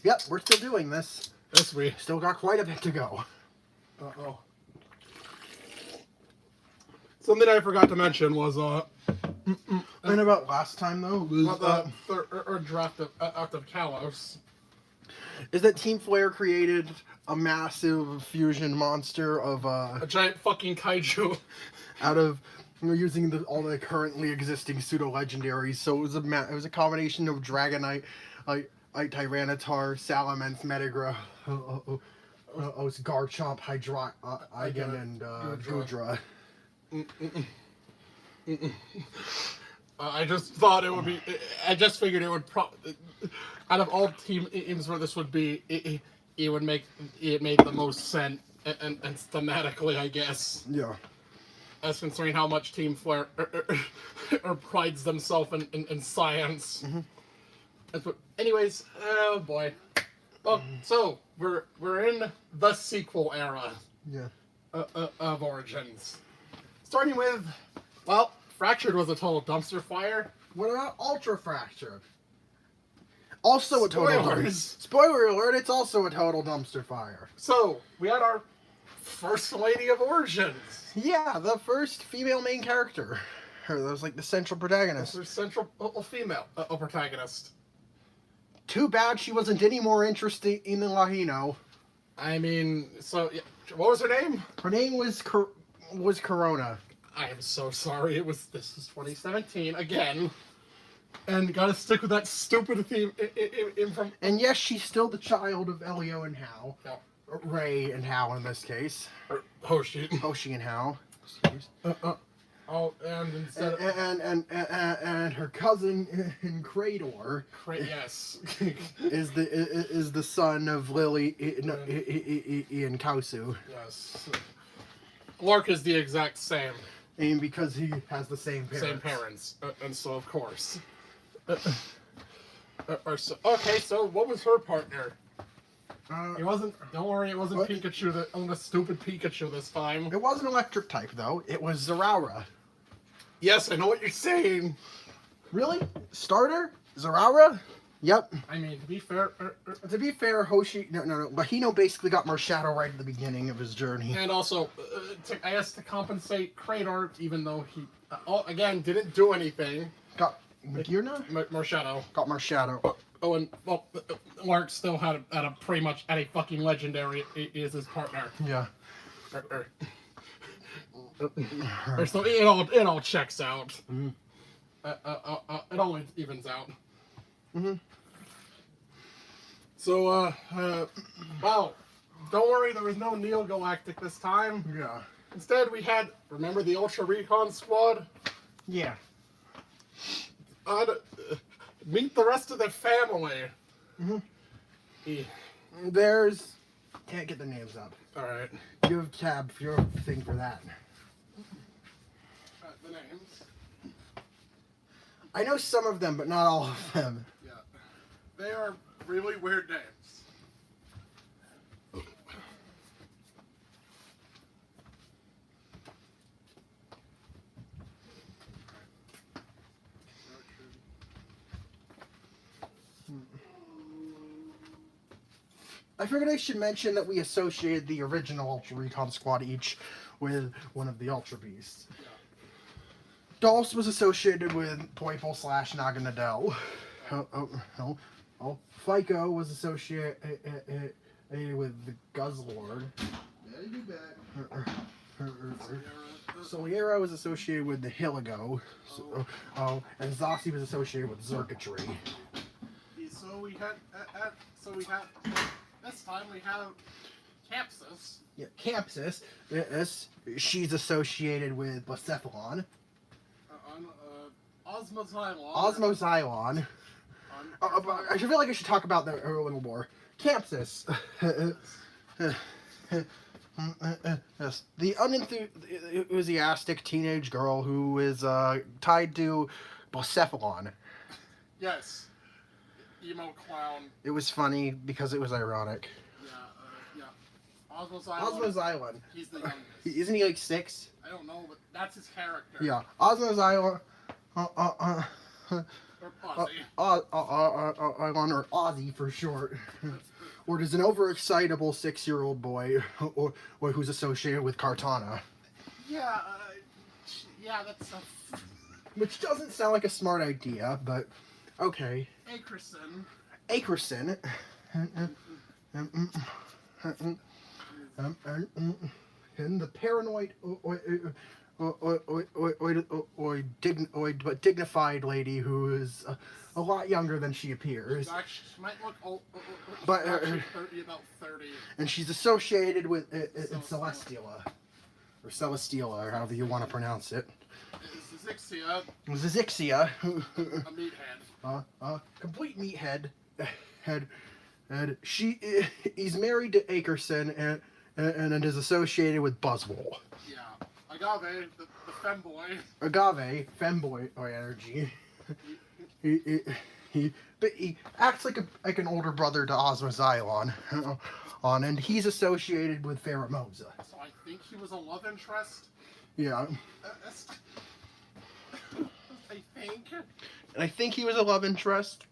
Yep, we're still doing this. Yes, we Still got quite a bit to go. Uh-oh. Something I forgot to mention was, And about last time, though, was, our draft out of Kalos. is that Team Flare created a massive fusion monster of, A giant fucking kaiju. out of, using all the currently existing pseudo-legendaries, so it was a combination of Dragonite, Tyranitar, Salamence, Metagross, Garchomp, Igen, and Goodra. I just thought it would be. I just figured it would. Out of all teams where this would be, it would make it made the most sense and thematically, I guess. Yeah. As considering how much Team Flare prides themselves in science. Mm-hmm. But anyways, oh boy. Well, so we're in the sequel era. Yeah. Of Origins. Starting with, well, Fractured was a total dumpster fire. What about Ultra Fractured? Also a total Spoilers. Spoiler alert, it's also a total dumpster fire. So, we had our first lady of Origins. Yeah, the first female main character. That was like the central protagonist. Our central female protagonist. Too bad she wasn't any more interesting than Lahino. I mean, so, yeah, what was her name? Her name was Corona. I am so sorry. This is 2017 again. And gotta stick with that stupid theme from... And yes, she's still the child of Elio and Hao. Yeah. Ray and Hao in this case. Hoshi. Hoshi and Hao. Oh, and instead of... And her cousin in Krator. Yes. is the son of Lily and Kausu. Yes. Lark is the exact same. And because he has the same parents. Same parents. And so, of course. Okay, so what was her partner? It wasn't. Don't worry, it wasn't Pikachu. The stupid Pikachu this time. It wasn't electric type though. It was Zeraora. Yes, I know what you're saying. Really? Starter? Zeraora? Yep. I mean, to be fair, Hoshi. No. Mahino basically got Marshadow right at the beginning of his journey. and also, I guess to compensate Krator, even though he again didn't do anything. Got Magearna? Marshadow. Got Marshadow. Oh, and well, Lark still had a pretty much a fucking legendary is his partner. Yeah. So it all checks out. Mm-hmm. It all evens out. Mm-hmm. So wow, don't worry, there was no Neo Galactic this time. Yeah. Instead, we had, remember the Ultra Recon Squad? Yeah. Meet the rest of the family. Mm-hmm. Yeah. There's... Can't get the names up. Alright. You have tab for your thing for that. The names. I know some of them, but not all of them. Yeah. They are really weird names. I figured I should mention that we associated the original Ultra Recon Squad each with one of the Ultra Beasts. Yeah. Dulce was associated with Poiple / Naganadel. FICO was associated with the Guzzlord. Soliera was associated with the Hiligo. And Zossi was associated with Zerkatry. So we had, this time we have Campsus. Yeah, Campsus. She's associated with Blacephalon. Osmoxylon. Osmoxylon. I feel like I should talk about that a little more. Campsus. Yes, the unenthusiastic teenage girl who is tied to Blacephalon. Yes. Emo clown. It was funny because it was ironic. Yeah. Osmoxylon. Osmoxylon. He's the youngest. Isn't he like 6? I don't know, but that's his character. Yeah. Osmoxylon. Ozzy. on her Ozzy for short. Or does an overexcitable 6-year-old boy or who's associated with Cartana. Yeah, yeah, that's Which doesn't sound like a smart idea, but okay. Akerson. Akerson. And the paranoid but dignified lady who is a lot younger than she appears. She might look old, But about 30. And she's associated with Celestiala. Or Celestiala, or however you want to pronounce it. Zixia. Zixia. A meathead. Complete meathead. And he's married to Akerson and is associated with Buzzwole. Yeah. Agave, the femboy. Agave, femboy energy. He acts like an older brother to Ozma Xylon. And he's associated with Pheromosa. So I think he was a love interest? Yeah. I think. And I think he was a love interest.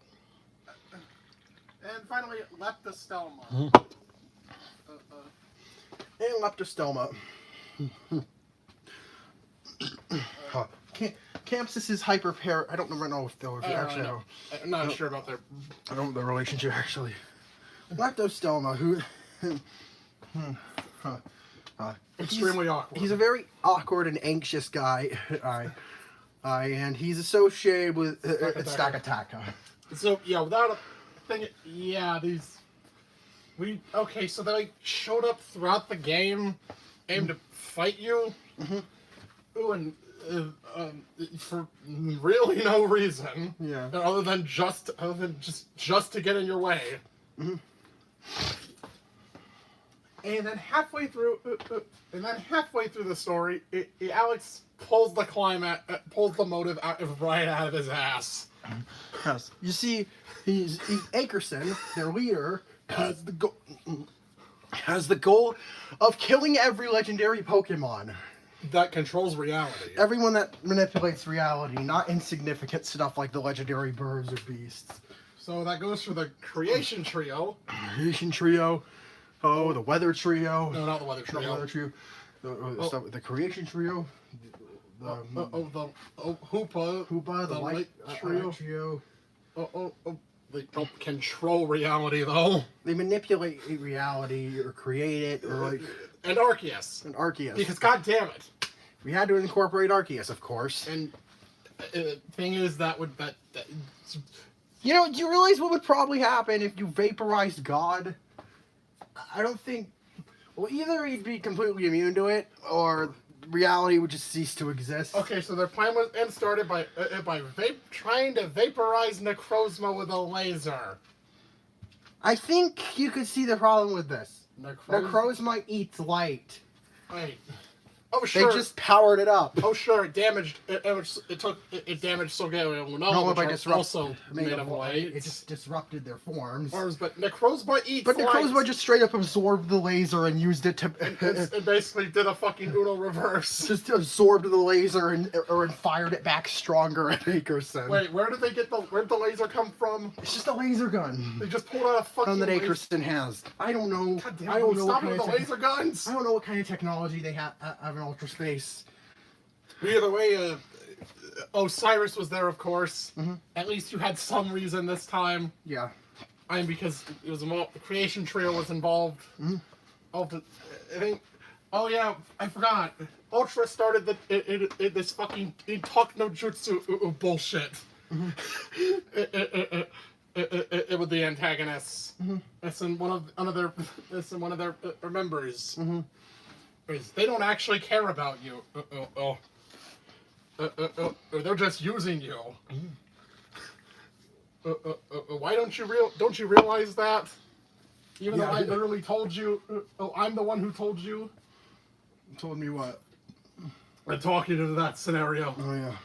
And finally, Leptostelma. And Leptostelma. Campus is hyper. I don't know if they'll actually know. I'm not sure about their. I don't know the relationship actually. Leptostelma, who. Extremely awkward. He's a very awkward and anxious guy. And he's associated with Stakataka. So yeah, without a thing, yeah, so they like showed up throughout the game, aimed to fight you. Ooh, and for really no reason. Yeah. Other than just to get in your way. And then halfway through the story, Alex pulls the motive right out of his ass. Yes. You see, he's Akerson, their leader, has the goal of killing every legendary Pokemon. That controls reality. Everyone that manipulates reality, not insignificant stuff like the legendary birds or beasts. So that goes for the Creation Trio. Creation Trio. Oh, the Weather Trio. No, not the Weather Trio. The Weather Trio. The Creation Trio. The Hoopa. The Light Trio. They don't control reality though. They manipulate reality or create it or like. And Arceus. Because god damn it, we had to incorporate Arceus, of course. And thing is that you know, do you realize what would probably happen if you vaporized God? I don't think. Well, either he'd be completely immune to it, or reality would just cease to exist. Okay, so their plan was started by trying to vaporize Necrozma with a laser. I think you could see the problem with this. Necrozma eats light. Wait. Oh sure. They just powered it up. Oh sure, it damaged Solgaleo and Lunala, which also made of light. It just disrupted their forms. But Necrozma eats light. But Necrozma just straight up absorbed the laser and used it to... It basically did a fucking Uno reverse. Just absorbed the laser and fired it back stronger at Akerson. Wait, where'd the laser come from? It's just a laser gun. They just pulled out a fucking gun that Akerson has. I don't know. God damn, I don't know what kind of laser guns. I don't know what kind of technology they have in ultra space. Either way, Osiris was there, of course. At least you had some reason this time. Yeah. I mean, because it was the Creation Trio was involved. I think. Oh yeah, I forgot. Ultra started this fucking talk no jutsu bullshit. With the antagonists. It's in one of their members. They don't actually care about you. They're just using you. Why don't you realize that? Even though I literally told you. I'm the one who told you. Told me what? I'm talking into that scenario. Oh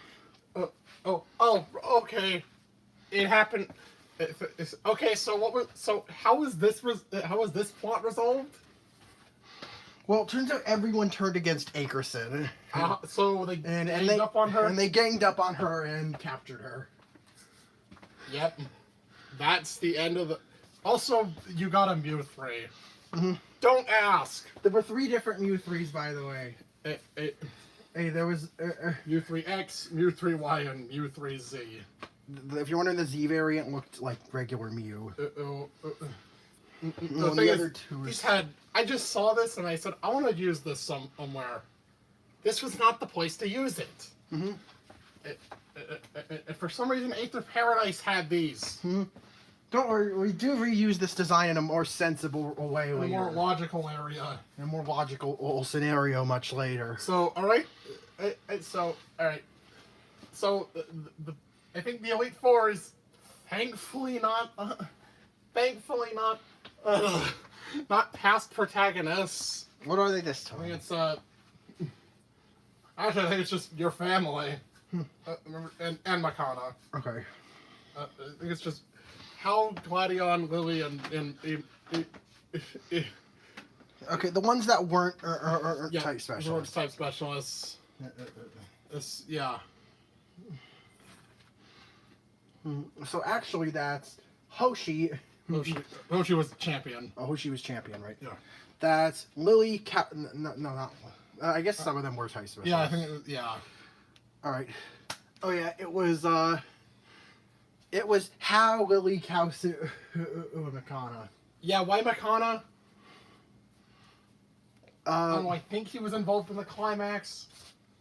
yeah. Okay. It happened. Okay. So how is this plot resolved? Well, it turns out everyone turned against Akerson. So they ganged up on her? And they ganged up on her and captured her. Yep. That's the end of the... Also, you got a Mew 3. Mm-hmm. Don't ask! There were 3 different Mew 3s, by the way. Hey, there was... Mew 3X, Mew 3Y, and Mew 3Z. If you're wondering, the Z variant looked like regular Mew. The thing is, he's had... I just saw this and I said, I want to use this somewhere. This was not the place to use it. Mm-hmm. For some reason, Eighth of Paradise had these. Mm-hmm. Don't worry, we do reuse this design in a more sensible way later. In a more logical area. In a more logical scenario much later. So, alright. Alright. So, I think the Elite Four is thankfully not not past protagonists. What are they this time? I think it's, actually, I think it's just your family. And Makana. Okay. I think it's just Hal, Gladion, Lily, and okay, the ones that weren't are type specialists. Type specialists. Yeah. So actually, that's Hoshi. Hoshi was champion. Oh, Hoshi was champion, right? Yeah. That's Lily. No, not. I guess some of them were type specialists. Yeah, I think it was, yeah. All right. Oh yeah, it was How, Lily, Kausu, Makana. Yeah, why Makana? I think he was involved in the climax.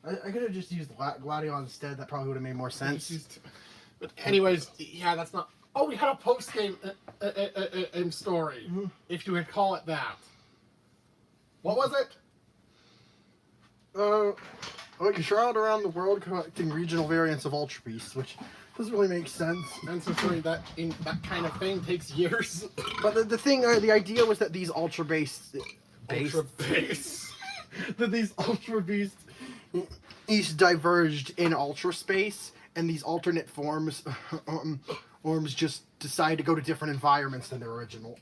I could have just used Gladion instead. That probably would have made more sense. But anyways, yeah, that's not... Oh, we had a post-game story, if you could call it that. What was it? Well, you traveled around the world collecting regional variants of Ultra Beasts, which doesn't really make sense. And so that kind of thing takes years. But the idea was that these Ultra Beasts... that these Ultra Beasts each diverged in Ultra Space, and these alternate forms just decide to go to different environments than their original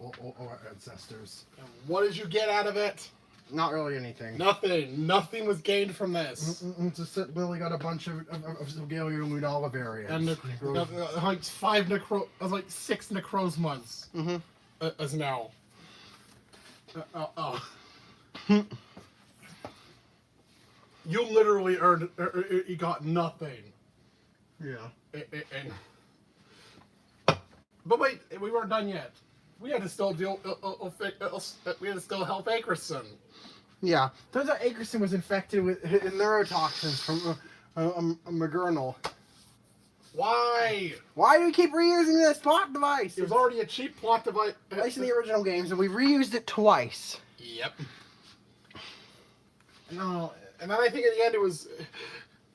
ancestors. And what did you get out of it? Not really anything. Nothing. Nothing was gained from this. Just that Lily got a bunch of Galio Lunala variants. And like 6 Necrozmas. As now. You literally earned. You got nothing. Yeah. But wait, we weren't done yet. We had to still deal. We had to still help Akerson. Yeah. Turns out Akerson was infected with neurotoxins from Magurnal. Why? Why do we keep reusing this plot device? It was already a cheap plot device. At least in the original games, and we reused it twice. Yep. No, and then I think at the end it was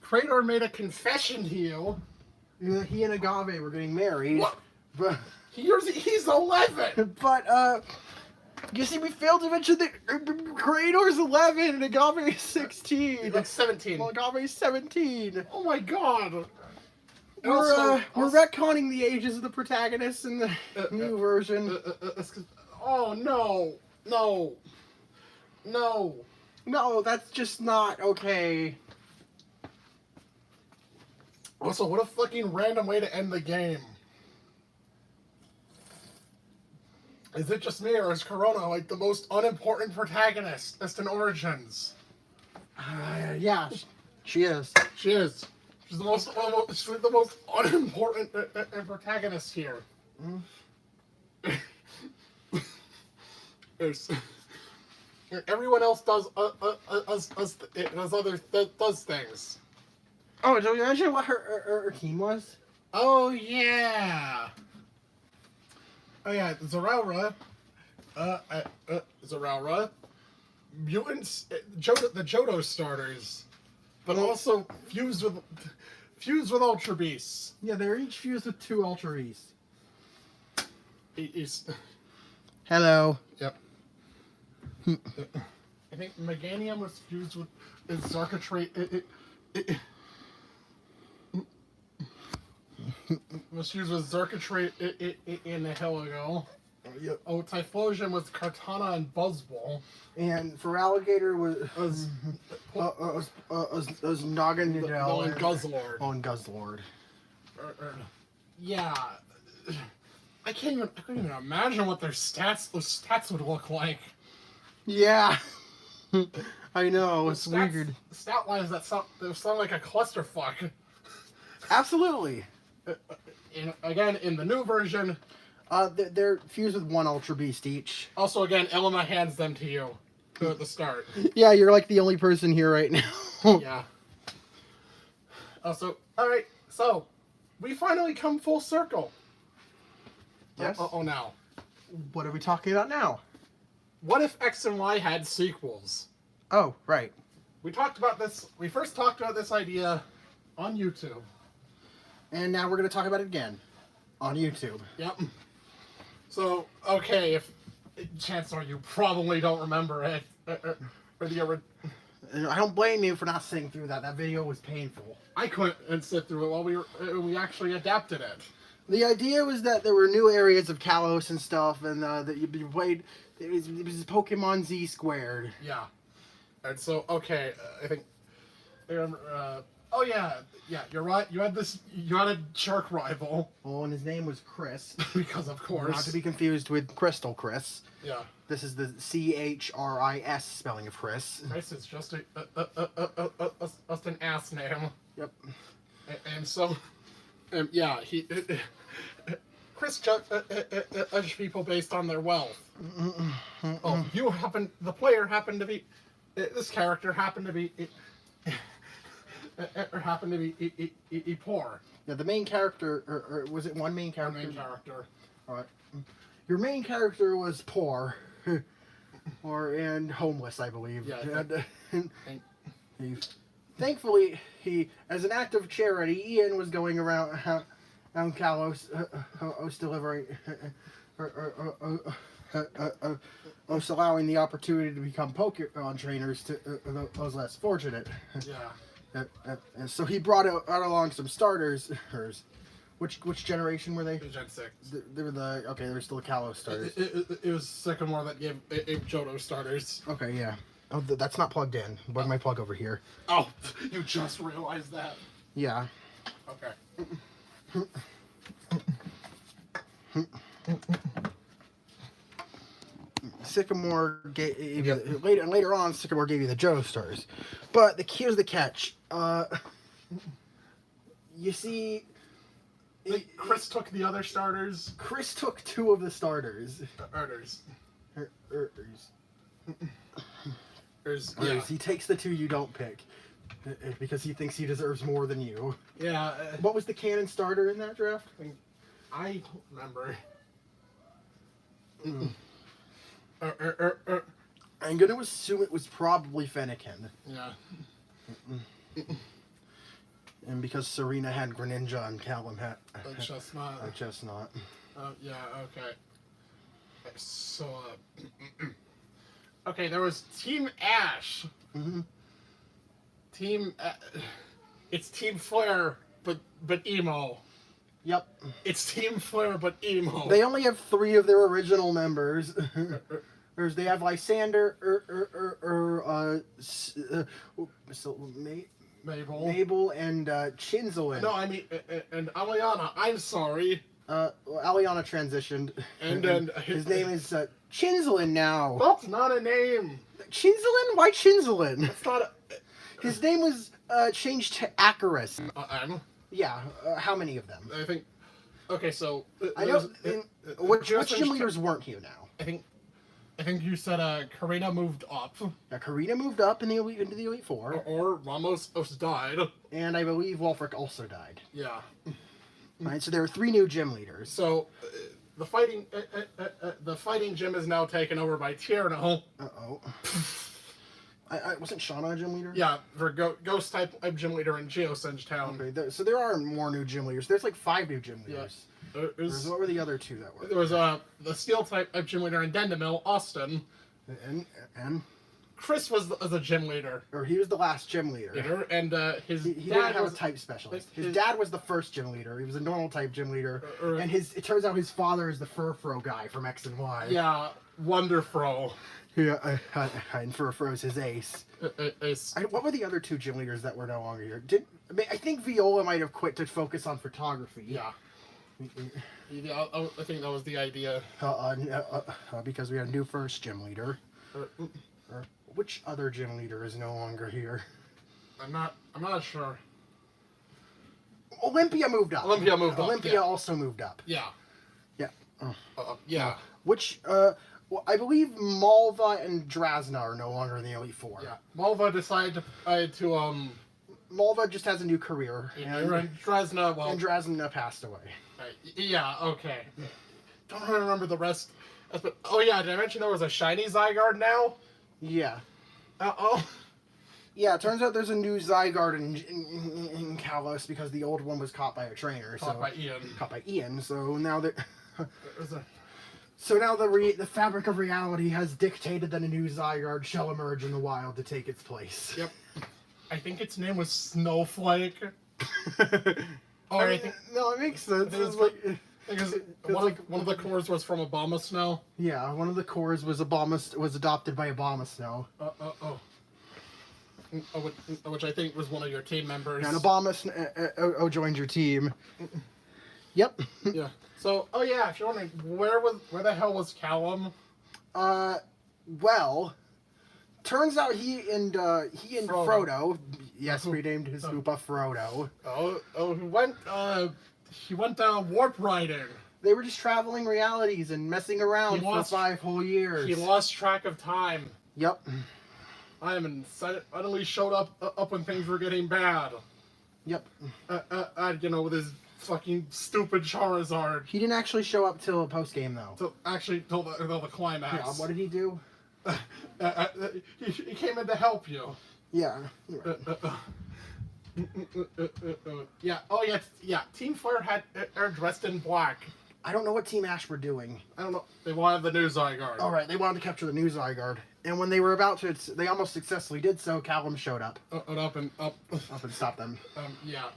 Krator made a confession to you. He and Agave were getting married. What? But he's 11. But you see, we failed to mention that Krator's 11 and Agave is 16. Like 17. Well, Agave is 17. Oh my god. We're retconning the ages of the protagonists in the new version. Oh no, no, no. No, that's just not okay. Also, what a fucking random way to end the game. Is it just me, or is Corona like the most unimportant protagonist in Origins? Yeah, she is. She is. She's the most unimportant protagonist here. Everyone else does things. Oh, did we mention what her team was? Oh yeah. Oh yeah, Zeraora. Zeraora. Mutants. The Johto starters, but also fused with Ultra Beasts. Yeah, they're each fused with 2 Ultra Beasts. Hello. Yep. I think Meganium was fused with Zarkatray. Was fused with Zarkatray in a hill ago. Yep. Oh, Typhlosion was Kartana and Buzzball. And for Alligator was Noggin Nidell and Guzzlord. Oh, and Guzzlord. Yeah. I couldn't even imagine what those stats would look like. Yeah. I know, it's Stats, weird. Stat-wise, they sound like a clusterfuck. Absolutely. Again, in the new version. They're fused with 1 Ultra Beast each. Also, again, Elena hands them to you at the start. Yeah, you're like the only person here right now. Yeah. Also, alright, so, we finally come full circle. Yes. Oh, now. What are we talking about now? What if X and Y had sequels? Oh, right. We first talked about this idea on YouTube. And now we're going to talk about it again on YouTube. Yep. So, okay, chances are you probably don't remember it. I don't blame you for not sitting through that. That video was painful. I couldn't sit through it while we actually adapted it. The idea was that there were new areas of Kalos and stuff, and that you played. It was Pokemon Z squared. Yeah. And so, okay, I think. Oh yeah, you're right. You had a shark rival. Oh, and his name was Chris. Because of course. Not to be confused with Crystal Chris. Yeah. This is the CHRIS spelling of Chris. Chris is just an ass name. Yep. And so, yeah, Chris judged people based on their wealth. Oh, the player happened to be, this character happened to be poor. Yeah, the main character, or was it one main character? Main character. All right. Your main character was poor, and homeless, I believe. Yeah. Thankfully, as an act of charity, Ian was going around Kalos, delivering, allowing the opportunity to become Pokemon trainers to those less fortunate. Yeah. And so he brought out along some starters. Which generation were they? Gen 6. They were they were still the Kalos starters. It was Sycamore that gave Johto starters. Okay, yeah. Oh, that's not plugged in. Plug my plug over here. Oh, you just realized that. Yeah. Okay. Sycamore gave you later on. Sycamore gave you the Johto stars, but here's the catch. You see, Chris took the other starters. Chris took 2 of the starters. Yeah. He takes the 2 you don't pick because he thinks he deserves more than you. Yeah. What was the canon starter in that draft? I don't remember. I'm gonna assume it was probably Fennekin. Yeah. And because Serena had Greninja and Callum had A Chestnut. a Chestnut. Yeah, okay. So, okay, there was Team Ash. Mm-hmm. It's Team Flare, but emo. Yep. It's Team Flare, but emo. They only have 3 of their original members. They have Lysander, Mabel, and Chinzalin. No, I mean, and Aliana. I'm sorry. Aliana transitioned. And his name is Chinzalin now. That's not a name. Chinzalin? Why Chinzalin? That's not a... His name was changed to Acarus. Yeah, how many of them? I think... Okay, so... I know... Which gym leaders weren't here now? I think you said Karina moved up. Yeah, Karina moved up into the Elite Four. Or Ramos died. And I believe Wolfric also died. Yeah. Right, so there were 3 new gym leaders. So, the fighting gym is now taken over by Tierno. Uh-oh. I wasn't Shauna a gym leader? Yeah, for Ghost type gym leader in Geosenge Town. Okay, so there are more new gym leaders. There's like 5 new gym leaders. Yeah. What were the other 2 that were? There was the Steel type gym leader in Dendemil, Austin. And Chris was the gym leader. Or he was the last gym leader. And his he dad didn't have was a type specialist. His dad was the first gym leader. He was a normal type gym leader. And it turns out his father is the Furfro guy from X and Y. Yeah, Wonderfro. Yeah, and Furfro's his ace. What were the other 2 gym leaders that were no longer here? I think Viola might have quit to focus on photography. Yeah. Yeah, I think that was the idea. Because we have a new first gym leader. Uh, Which other gym leader is no longer here? I'm not sure. Olympia moved up. Olympia yeah. also moved up. Yeah. Yeah. Yeah. Which, well, I believe Malva and Drasna are no longer in the Elite Four. Yeah. Malva decided to Malva just has a new career. And Drasna, well... And Drasna passed away. Yeah, okay. Don't really remember the rest. Oh yeah, did I mention there was a shiny Zygarde now? Yeah. Oh. Yeah, it turns out there's a new Zygarde in Kalos because the old one was caught by a trainer. Caught by Ian. Caught by Ian, so now that... So now the fabric of reality has dictated that a new Zygarde shall emerge in the wild to take its place. Yep. I think its name was Snowflake. No, it makes sense. It's like... Because one of the cores was from Obama Snow. Yeah, one of the cores was adopted by Obama Snow. Which I think was one of your team members. And Obama Snow joined your team. Yep. Yeah. So, oh yeah, if you're wondering, where the hell was Callum? Well, turns out he and Frodo, yes, renamed his Hoopa Frodo. He went warp riding. They were just traveling realities and messing around for 5 whole years. He lost track of time. Yep. Iron suddenly showed up when things were getting bad. Yep. With his fucking stupid Charizard. He didn't actually show up till post game though. Till the climax. Yeah. What did he do? He came in to help you. Yeah. Yeah. Oh yeah. Yeah. Team Flare are dressed in black. I don't know what Team Ash were doing. I don't know. They wanted the new Zygarde. All right. They wanted to capture the new Zygarde, and when they were about to, they almost successfully did so. Callum showed up. Up and stopped them. Yeah.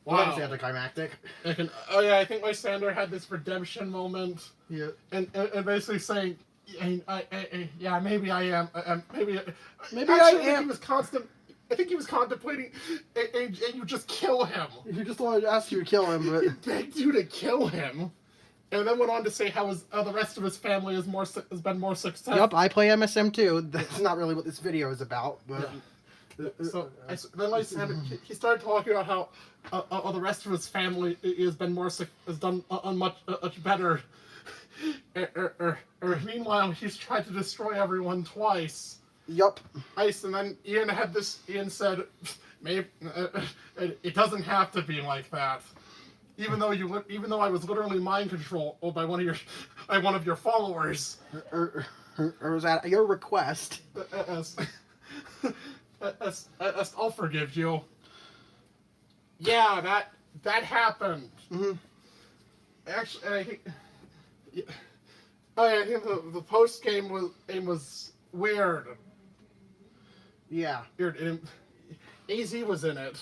Wow. That was anticlimactic. I think Lysander had this redemption moment. Yeah. And basically saying, yeah, maybe I am. Maybe I am. I think he was contemplating, and you just kill him. He just wanted to ask you to kill him, but... He begged you to kill him. And then went on to say how the rest of his family has been more successful. Yep, I play MSM too. That's not really what this video is about, but... Yeah. Then Lysander, he started talking about how the rest of his family has done much better. Meanwhile, he's tried to destroy everyone twice. Yup. And then Ian said, maybe it doesn't have to be like that. Even though I was literally mind controlled by one of your followers. Or was that your request? I'll forgive you. Yeah, that happened. Mm-hmm. Actually, I think. Yeah. I think the post game was weird. Yeah. Weird. And AZ was in it.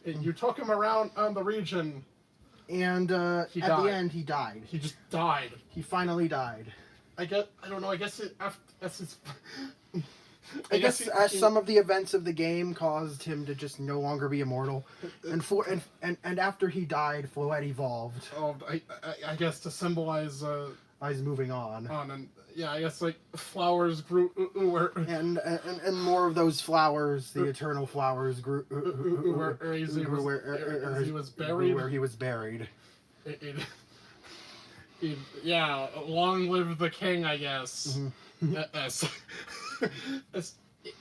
And you took him around on the region. And at the end, he died. He just died. He finally died. I don't know. I guess that's his. I guess some of the events of the game caused him to just no longer be immortal, and after he died, Floette evolved. Oh, I guess to symbolize. He's moving on. And yeah, I guess like flowers grew. And more of those flowers, the eternal flowers, grew. Where he was buried. Where he was buried. Yeah, long live the king, I guess. Mm-hmm.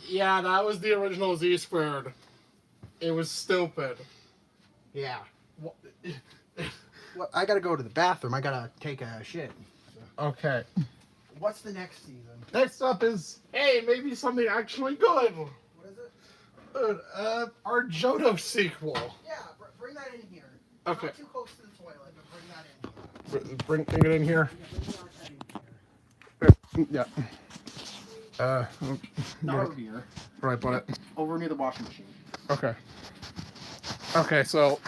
Yeah, that was the original Z squared. It was stupid. Yeah. Well, I gotta go to the bathroom. I gotta take a shit. So. Okay. What's the next season? Next up is, hey, maybe something actually good. What is it? Our Johto sequel. Yeah, bring that in here. Okay. Not too close to the toilet, but bring that in. Bring it in here. Yeah. Not over here. Where do I put it? Over near the washing machine. Okay. Okay, so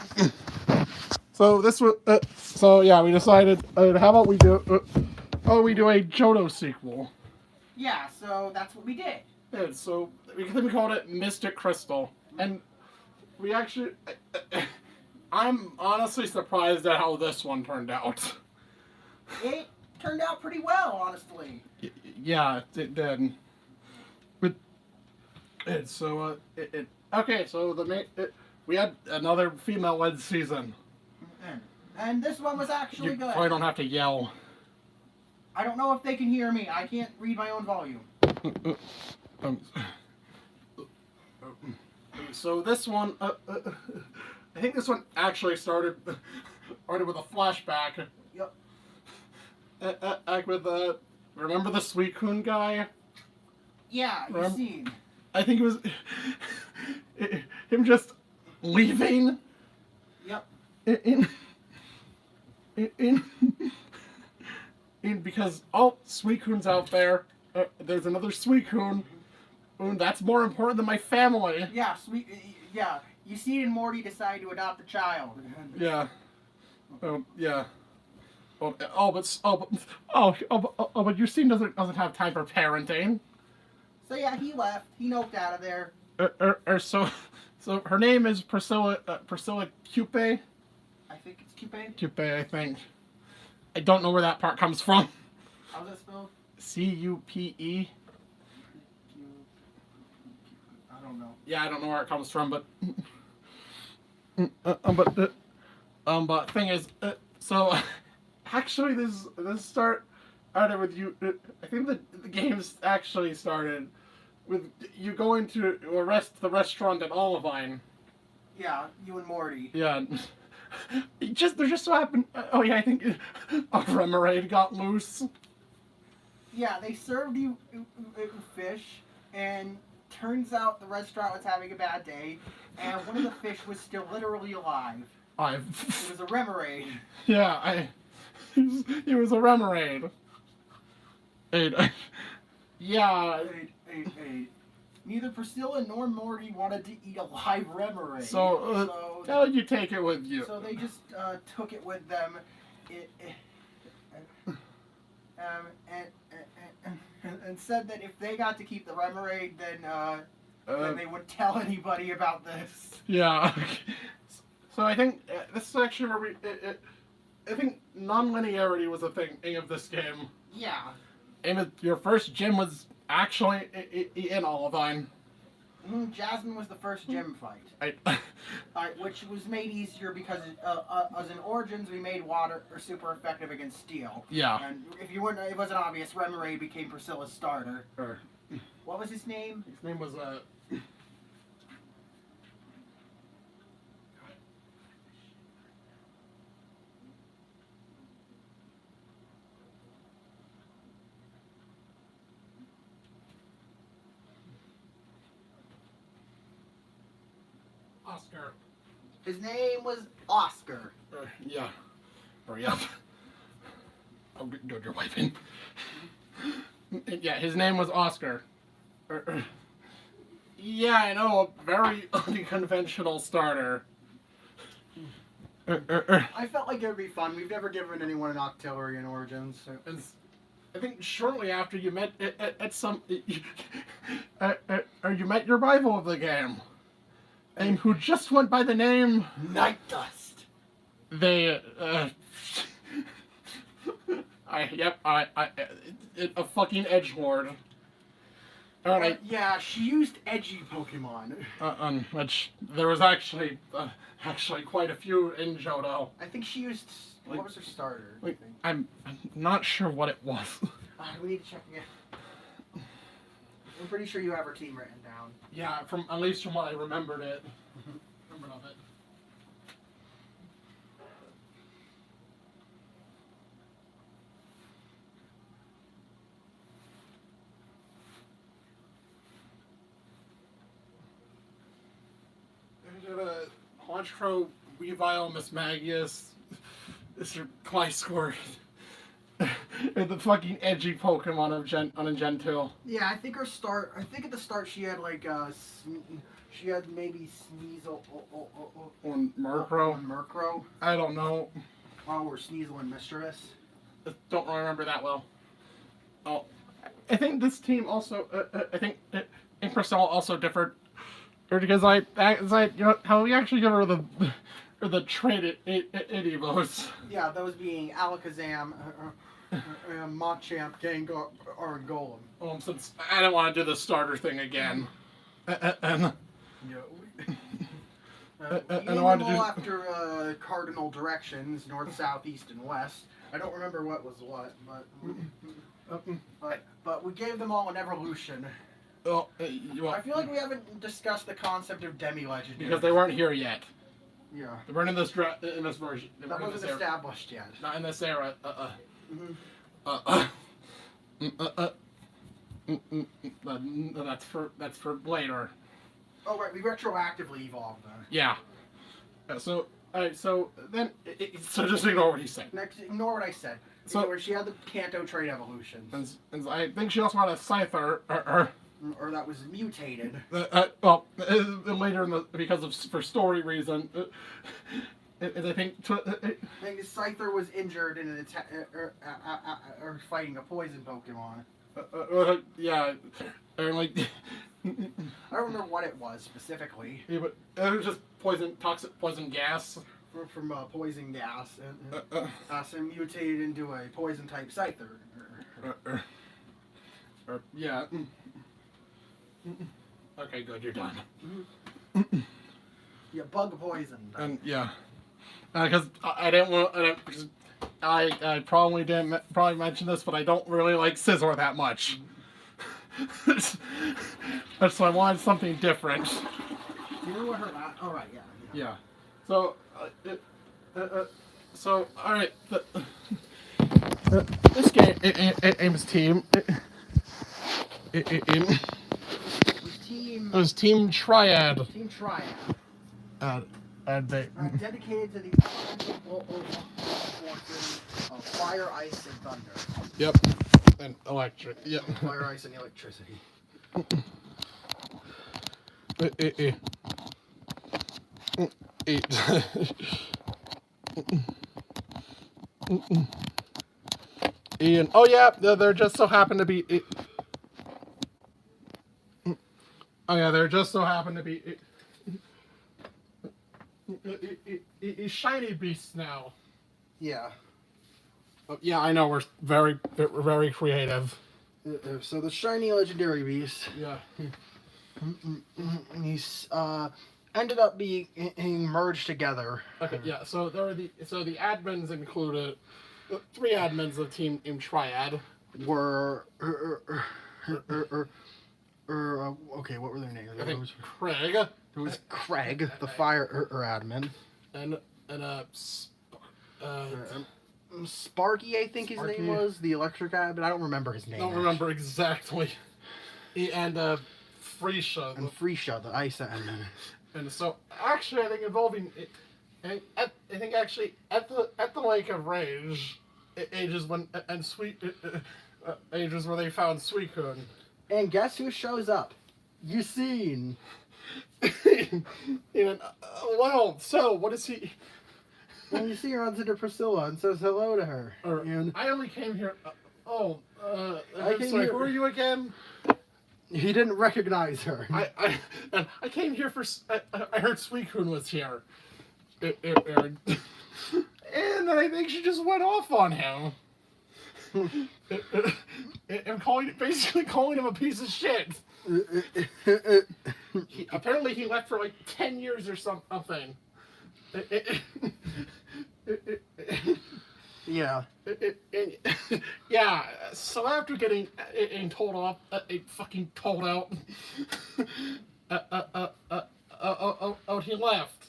this was yeah, we decided how about we do a Johto sequel. Yeah, so that's what we did. Yeah, so we called it Mystic Crystal, and we actually I'm honestly surprised at how this one turned out. It turned out pretty well, honestly. Yeah, it did. But okay. So we had another female-led season. And this one was actually You good. probably don't have to yell. I don't know if they can hear me. I can't read my own volume. Um, so this one, I think this one actually started with a flashback. Yep. Like with remember the Suicune guy? Yeah, you see. I think it was him just leaving. Yep. In because Suicune's out there. There's another Suicune. That's more important than my family. Yeah, yeah. You see, and Morty decide to adopt a child. Yeah. Yeah. But Justine doesn't have time for parenting. So yeah, he left. He noped out of there. So her name is Priscilla Cupe. I think it's Cupe. Cupe, I think. I don't know where that part comes from. How's that spelled? Cupe. I don't know. Yeah, I don't know where it comes from, but but thing is, so actually this started with you. I think the games actually started with you going to the restaurant at Olivine. Yeah, you and Morty. Yeah. There just so happened. Oh yeah, I think a remoraid got loose. Yeah, they served you fish, and turns out the restaurant was having a bad day, and one of the fish was still literally alive. It was a remoraid. Yeah, it was a remoraid. Yeah. Neither Priscilla nor Morty wanted to eat a live remoraid. So how did you take it with you? So they just took it with them. And said that if they got to keep the remoraid, then they would tell anybody about this. Yeah. So I think this is actually where I think non-linearity was a thing of this game. Yeah. And your first gym was actually in Olivine. Jasmine was the first gym fight. Which was made easier because as in Origins, we made water super effective against steel. Yeah. And if you weren't, it wasn't obvious. Remoraid became Priscilla's starter. What was his name? His name was Oscar. His name was Oscar. Yeah. Hurry up. I'll do your wiping. Yeah, his name was Oscar. Yeah, I know, a very unconventional starter. I felt like it would be fun. We've never given anyone an Octillery in Origins. So. I think shortly after you met at some, or you met your rival of the game, and who just went by the name Night Dust. They a fucking edgelord. Alright. Yeah, she used edgy Pokemon. Which there was actually quite a few in Johto. I think she used. What was her starter? I'm not sure what it was. We need to check again. I'm pretty sure you have her team written down. Yeah, at least from what I remembered it. Remembered of it. Honchkrow, Weavile, Miss Magius, Mr. Clyscore, and the fucking edgy Pokemon on Gen 2. Yeah, I think her start. I think at the start she had like she had maybe Sneasel or Murkrow. Murkrow. I don't know. Oh, or Sneasel and Mischievous. Don't remember that well. Oh, I think this team also. I think Impersonal also differed. Or because you know how we actually give her the the traded Evos. Yeah, those being Alakazam, Machamp, Gengar, or Golem. Since I don't want to do the starter thing again, and Yeah. We I named wanted them to all do- after cardinal directions, north, south, east, and west. I don't remember what was what, but we gave them all an evolution. well, I feel like we haven't discussed the concept of demi-legendary. because they weren't here yet. Yeah. They weren't in this in this version. They That weren't in wasn't this era. established yet. Not in this era. That's for later. Oh right, we retroactively evolved them. Yeah. So alright. So then, so just ignore what he's saying. Next, ignore what I said. So- Ignore, she had the Kanto trait evolutions, And I think she also had a Scyther. or that was mutated. Later in the for story reason. And I think. I think Scyther was injured in an attack, or fighting a poison Pokemon. Yeah, and like. I don't remember what it was specifically. Yeah, but it was just toxic poison gas. From poison gas, and so mutated into a poison type Scyther. Yeah. Okay, good. You're done. Yeah, bug poison. And yeah, because I didn't want. I probably didn't mention this, but I don't really like Scizor that much. So I wanted something different. You know what her last? Oh right, yeah. Yeah. So, all right. This game, Aim's team. It was Team Triad. Team Triad. And they. Dedicated to the elemental forces of fire, ice, and thunder. Yep. And electric. Yep. Fire, ice, and electricity. Ian. Oh yeah, there just so happened to be. Oh yeah, there just so happened to be. Shiny beasts now. Yeah. Yeah, I know we're very creative. So the shiny legendary beast. Yeah. He's ended up being merged together. Okay. Yeah. So there are the admins included 3 admins of Team Triad. Were okay, what were their names? I think Craig. It was Craig, the fire admin. And Sparky, I think his Sparky. name was, the electric admin. I don't remember his name. I don't remember exactly. And Freesia. And Freesia, the ice admin. And so actually, I think involving, I think actually at the Lake of Rage, ages when and ages where they found Suicune. And guess who shows up? Yusin. Well, so what is he? And you see her runs into Priscilla and says hello to her. And I only came here. I'm came sorry. here- Who are you again? he didn't recognize her. I came here for. I heard Suicune was here. And I think she just went off on him. And basically calling him a piece of shit. Apparently he left for like 10 years or something. Yeah. Yeah, so after getting told off, fucking told out, he left.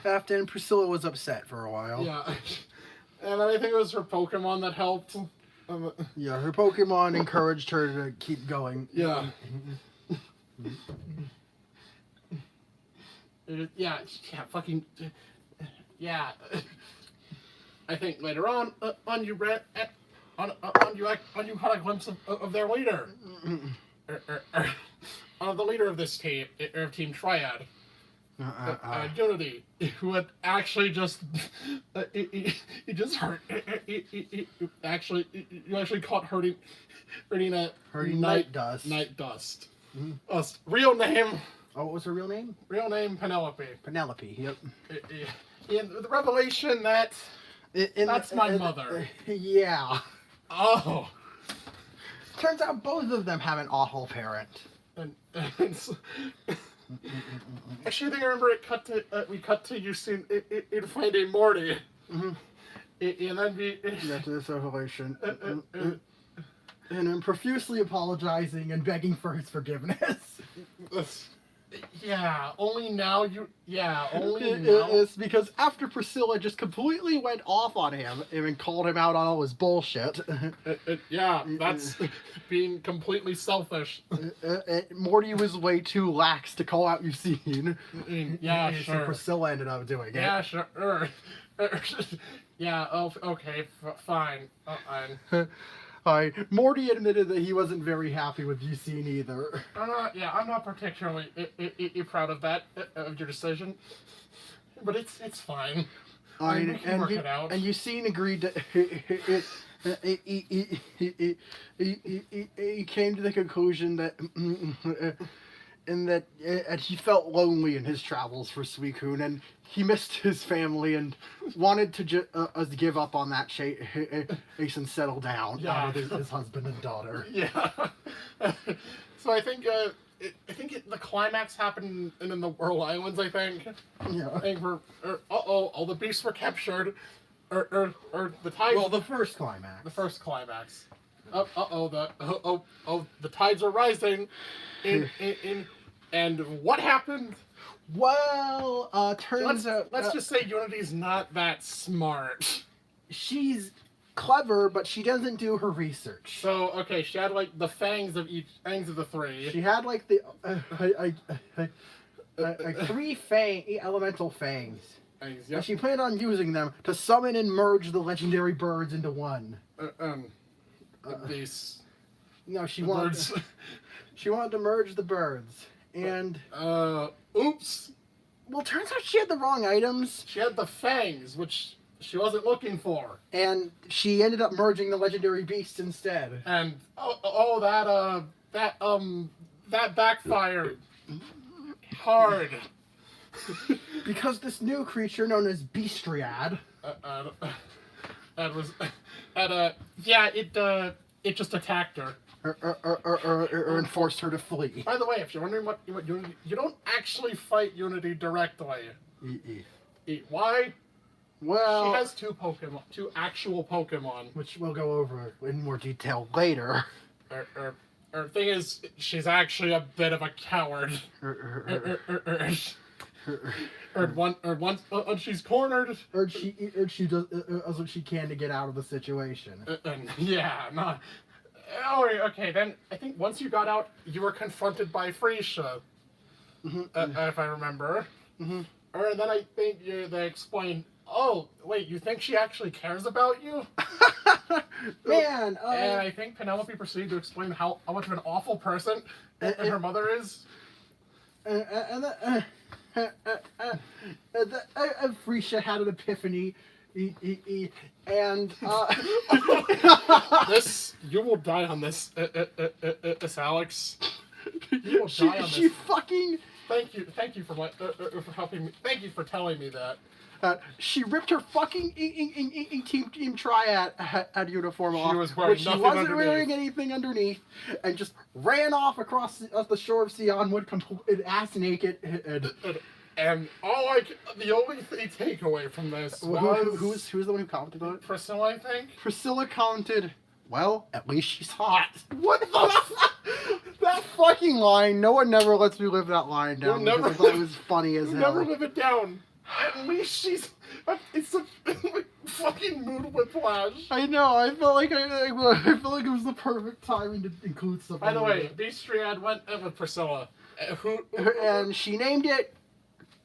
After and Priscilla was upset for a while. Yeah. And then I think it was her Pokemon that helped. Yeah, her Pokemon encouraged her to keep going. Yeah. Yeah, fucking. Yeah. I think later on you ran you had a glimpse of their leader. Of the leader of this team, of Team Triad. Unity, who had actually just he just hurt. You actually caught hurting a Night Dust. Night Dust. Real name Oh, what was her real name? Real name Penelope. Penelope. Yep. In the revelation that that's my mother. Yeah. Oh. Turns out both of them have an awful parent. And so, actually, I think I remember we cut to you seeing in Finding Morty. Mm-hmm. And then we Yeah, to this revelation. And I'm profusely apologizing and begging for his forgiveness. Yeah, only now you. Yeah, only now. It's because after Priscilla just completely went off on him and called him out on all his bullshit. Yeah, that's being completely selfish. Morty was way too lax to call out Eugene. Yeah, So sure. Priscilla ended up doing it. Yeah, sure. Yeah, okay, fine. Morty admitted that he wasn't very happy with Eugene either. I'm not particularly proud of that, of your decision. But it's fine. We can work it out. And Eugene agreed to... He came to the conclusion that... and that he felt lonely in his travels for Suicune, and he missed his family and wanted to give up on that chase and settle down with his husband and daughter. Yeah. So I think the climax happened in the Whirl Islands. I think. Yeah. I think all the beasts were captured, or the tides. Well, the first climax. The first climax. The tides are rising. And what happened? Well, turns out... Let's just say Unity's not that smart. She's clever, but she doesn't do her research. So, okay, she had, like, the fangs of the three. She had, like, the... 3 elemental fangs. Yep. And she planned on using them to summon and merge the legendary birds into one. These... No, she wanted... She wanted to merge the birds, and... Oops! Well, turns out she had the wrong items. She had the fangs, which she wasn't looking for. And she ended up merging the legendary beasts instead. And, that backfired. Hard. Because this new creature known as Beastriad... it just attacked her. Or enforced her to flee. By the way, if you're wondering what Unity, you don't actually fight Unity directly. Why? Well, she has two actual Pokemon, which we'll go over in more detail later. Her thing is, she's actually a bit of a coward. Once she's cornered, she does what she can to get out of the situation. Oh, okay, then I think once you got out, you were confronted by Freesia, if I remember. Mm-hmm. Or then I think they explained, oh, wait, you think she actually cares about you? Man! And I think Penelope proceeded to explain how much of an awful person her mother is. Freesia had an epiphany. And this, you will die on this, Alex. You will die on this. She fucking... Thank you for helping me. Thank you for telling me that. She ripped her fucking team triad at uniform off. She was wearing she wasn't wearing anything underneath, and just ran off across the shore of Sionwood, ass naked. And the only takeaway from this was... Who's the one who commented on it? Priscilla, I think? Priscilla commented, well, at least she's hot. What the That fucking line, no one never lets me live that line down. Because I thought it was funny as hell. Never live it down. At least she's... It's a fucking mood whiplash. I know, I felt like it was the perfect timing to include something. By the way, Beastriad went in with Priscilla. And she named it...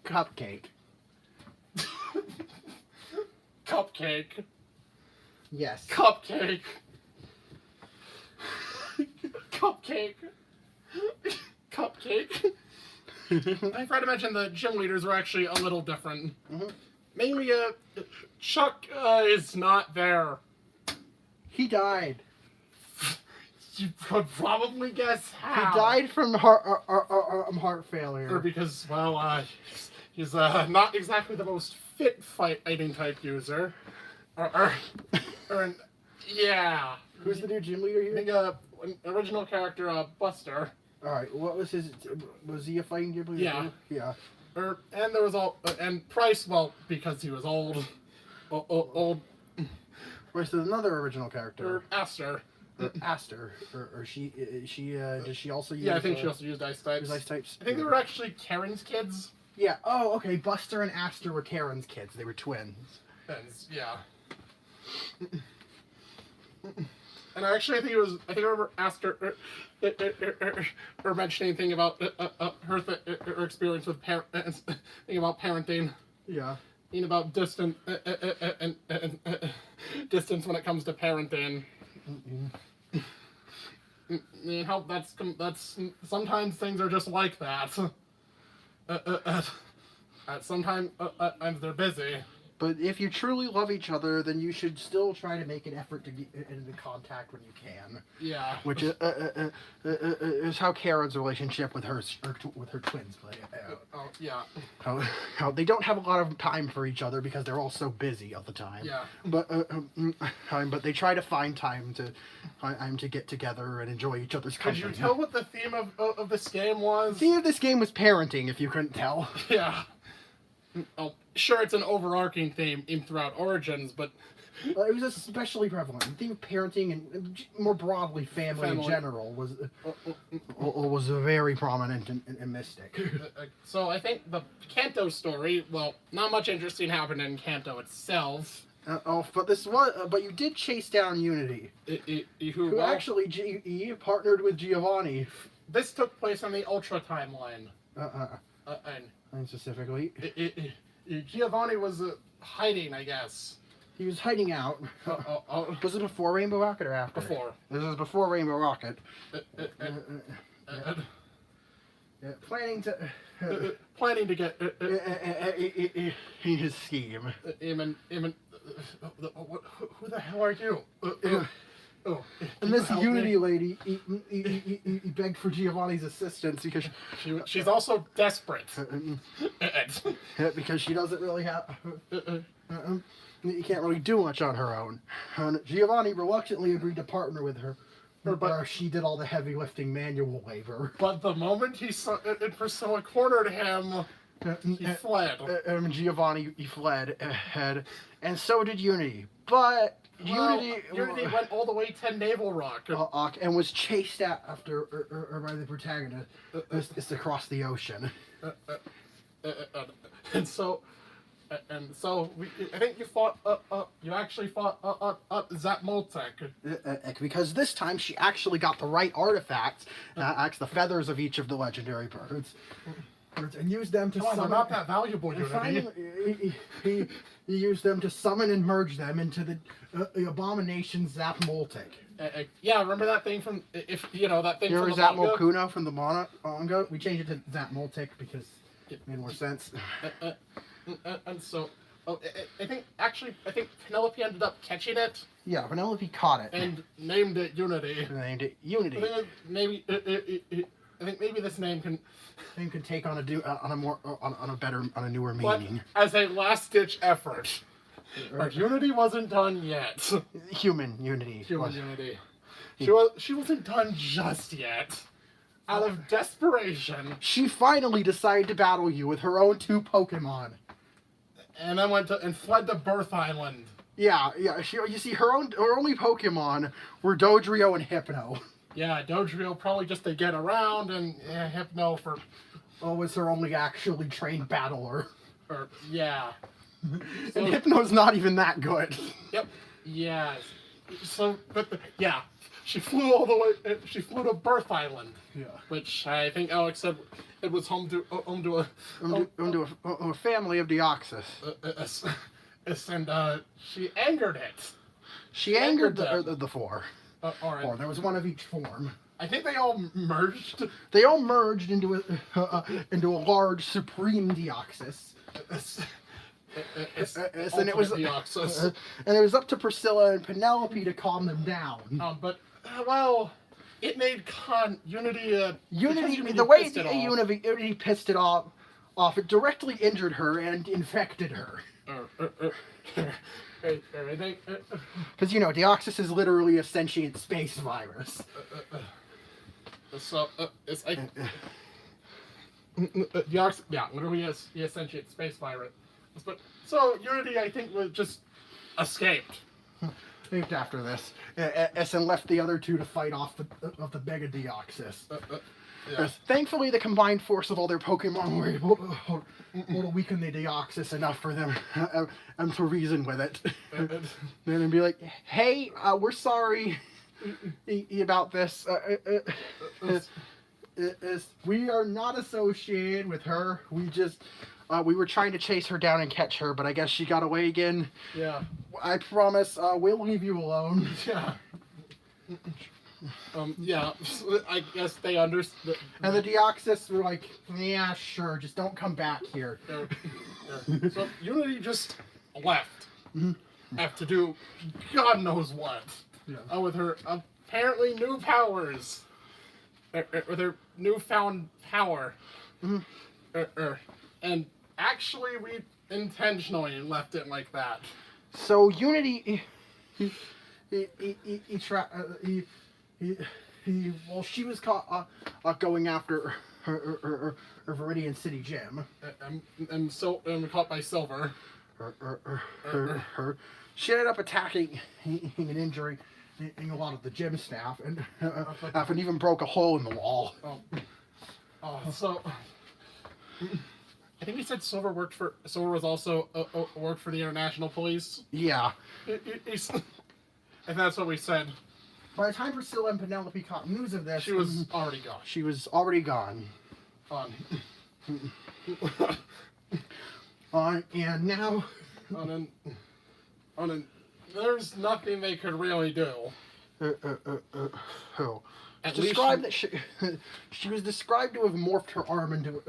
Cupcake. Cupcake. Yes. Cupcake. Cupcake. Cupcake. I forgot to mention the gym leaders were actually a little different. Mm-hmm. Mainly, Chuck is not there. He died. you could probably guess He how. died from heart failure. Or because, well, he's not exactly the most fit fighting type user. Or yeah. Who's the new gym leader I here? think an original character, Buster. All right, what was his? Was he a fighting gym leader? Yeah. Yeah. And there was and Price, well, because he was old. Where's another original character? Or Aster. Aster, or she does she also use? Yeah, I think she also used ice types. Use ice types. I think they were actually Karen's kids. Yeah. Oh, okay. Buster and Aster were Karen's kids. They were twins. And yeah. And actually, I think I remember Aster or mentioning anything about her experience with thing about parenting. Yeah. Being about distance distance when it comes to parenting. You know, that's sometimes things are just like that. Sometimes they're busy. But if you truly love each other, then you should still try to make an effort to get into contact when you can. Yeah. Which is how Karen's relationship with her twins play out. Oh yeah. How they don't have a lot of time for each other because they're all so busy all the time. Yeah. But they try to find time to get together and enjoy each other's company. Could you tell what the theme of this game was? The theme of this game was parenting, if you couldn't tell. Yeah. Oh, sure, it's an overarching theme throughout Origins, but It was especially prevalent. The theme of parenting and more broadly family in general was very prominent in Mystic. So I think the Kanto story, well, not much interesting happened in Kanto itself. But you did chase down Unity, who actually partnered with Giovanni. This took place on the Ultra timeline. And specifically, Giovanni was hiding, I guess. he was hiding out. Was it before Rainbow Rocket or after? Before. This was before Rainbow Rocket. Planning to get his scheme. Who the hell are you? And this Unity lady, he begged for Giovanni's assistance because she's also desperate. Because she doesn't really have. You can't really do much on her own. Giovanni reluctantly agreed to partner with her, but she did all the heavy lifting manual labor. But the moment Priscilla cornered him, he fled. Giovanni he fled ahead, and so did Unity. But Unity went all the way to Naval Rock and was chased after by the protagonist across the ocean. And so I think you actually fought Zap Moltek. Because this time she actually got the right artifacts, the feathers of each of the legendary birds, and used them to summon. They're not that valuable, Unity. He used them to summon and merge them into the abomination Zap Moltek. Yeah, remember that thing from that thing Remember from the Zap manga? Molkuno from the manga? We changed it to Zap Moltek because it made more sense. And so, I think Penelope ended up catching it. Yeah, Penelope caught it and named it Unity. Named it Unity. I think maybe this name can take on a newer but meaning. As a last-ditch effort. But Unity wasn't done yet. Human Unity. Unity. She wasn't done just yet. Out of desperation, she finally decided to battle you with her own 2 Pokemon. And then fled to Birth Island. Yeah. You see, her only Pokemon were Dodrio and Hypno. Yeah, Dodrio probably just to get around, and Hypno for... was her only actually trained battler. Yeah. And Hypno's not even that good. Yep. Yeah. So, she flew all the way. She flew to Birth Island. Yeah. Which I think Alex said it was home to a family of Deoxys. And she angered it. She angered the 4. All right. Or there was one of each form. I think they all merged. They all merged into a large supreme Deoxys. And it was up to Priscilla and Penelope to calm them down. But it made Unity Unity, because the way pissed it off. Unity pissed it off, it directly injured her and infected her. Because, Deoxys is literally a sentient space virus. So, it's like... literally a sentient space virus. But, so, Unity, I think, was just escaped. After this. And left the other two to fight off the Mega Deoxys. Yeah. Thankfully, the combined force of all their Pokemon were able to weaken the Deoxys enough for them and to reason with it. And be like, hey, we're sorry about this. We are not associated with her. We were trying to chase her down and catch her, but I guess she got away again. Yeah. I promise, we'll leave you alone. Yeah. Yeah, I guess they understood. And the Deoxys were like, yeah, sure, just don't come back here. So Unity just left. Have to do God knows what. Yeah. With her apparently new powers. With her newfound power. And actually, we intentionally left it like that. So Unity, she was caught going after her Viridian City gym. And caught by Silver. She ended up attacking and injuring a lot of the gym staff, and even broke a hole in the wall. So I think he said Silver was also worked for the International Police. Yeah. And that's what we said. By the time Priscilla and Penelope caught news of this, she was already gone. She was already gone. And now, there's nothing they could really do. At described that she was described to have morphed her arm into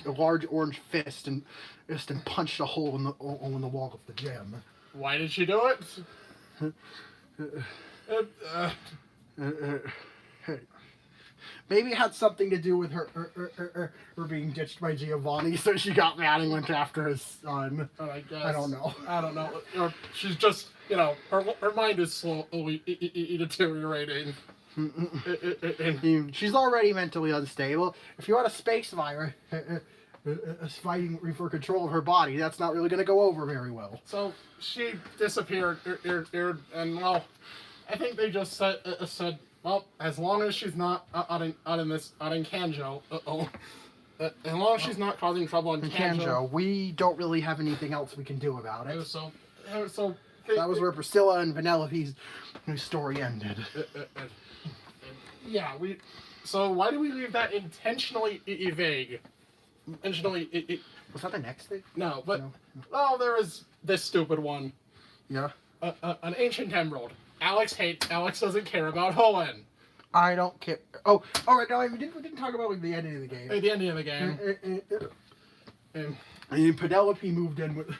a large orange fist and punched a hole in the wall of the gym. Why did she do it? Maybe it had something to do with her being ditched by Giovanni, so she got mad and went after his son. I guess. I don't know. Or she's just, her mind is slowly deteriorating. She's already mentally unstable. If you had a space virus fighting for control of her body, that's not really going to go over very well. So she disappeared, and well, I think they just said, well, as long as she's not out in Kanjo, as long as she's not causing trouble in Kanjo, we don't really have anything else we can do about it. So that was where Priscilla and Penelope's story ended. Yeah, so why do we leave that intentionally vague? Intentionally, was that the next thing? No, but well, there was this stupid one. Yeah. An ancient emerald. Alex doesn't care about Hoenn. I don't care. Oh, all right. No, we didn't talk about the ending of the game. The ending of the game. And Penelope moved in with